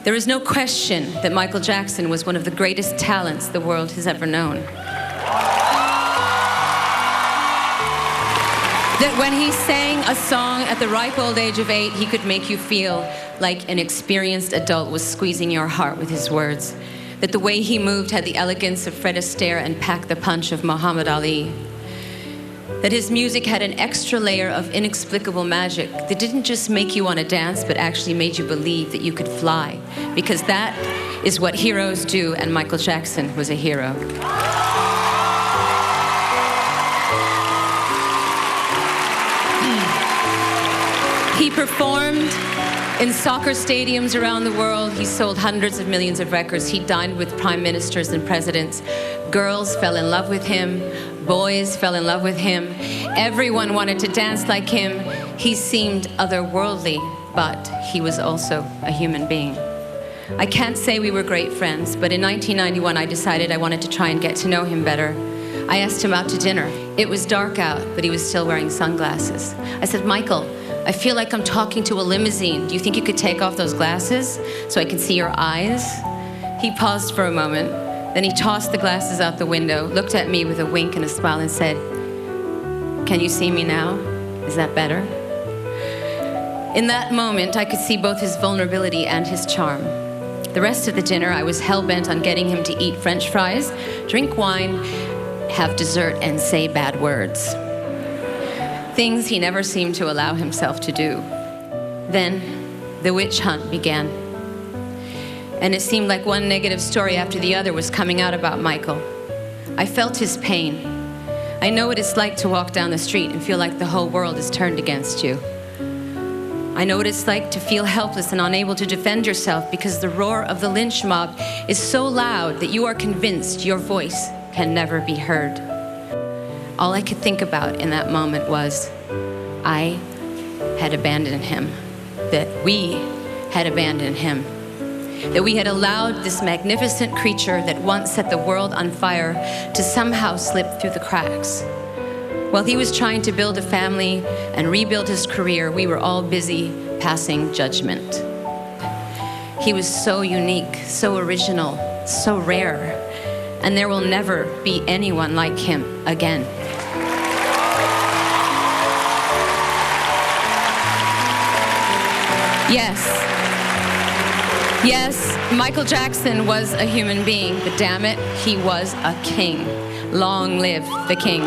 There is no question that Michael Jackson was one of the greatest talents the world has ever known. That when he sang a song at the ripe old age of 8, he could make you feel like an experienced adult was squeezing your heart with his words. That the way he moved had the elegance of Fred Astaire and packed the punch of Muhammad Ali. That his music had an extra layer of inexplicable magic that didn't just make you want to dance, but actually made you believe that you could fly. Because that is what heroes do, and Michael Jackson was a hero. He performed in soccer stadiums around the world. He sold hundreds of millions of records. He dined with prime ministers and presidents. Girls fell in love with him. Boys fell in love with him. Everyone wanted to dance like him. He seemed otherworldly, but he was also a human being. I can't say we were great friends, but in 1991 I decided I wanted to try and get to know him better. I asked him out to dinner. It was dark out, but he was still wearing sunglasses. I said, "Michael, I feel like I'm talking to a limousine. Do you think you could take off those glasses so I can see your eyes?" He paused for a moment. Then he tossed the glasses out the window, looked at me with a wink and a smile and said, "Can you see me now? Is that better?" In that moment, I could see both his vulnerability and his charm. The rest of the dinner, I was hell-bent on getting him to eat French fries, drink wine, have dessert, and say bad words. Things he never seemed to allow himself to do. Then, the witch hunt began. And it seemed like one negative story after the other was coming out about Michael. I felt his pain. I know what it's like to walk down the street and feel like the whole world is turned against you. I know what it's like to feel helpless and unable to defend yourself because the roar of the lynch mob is so loud that you are convinced your voice can never be heard. All I could think about in that moment was, I had abandoned him, that we had abandoned him, that we had allowed this magnificent creature that once set the world on fire to somehow slip through the cracks. While he was trying to build a family and rebuild his career, we were all busy passing judgment. He was so unique, so original, so rare, and there will never be anyone like him again. Yes, Michael Jackson was a human being, but damn it, he was a king. Long live the king.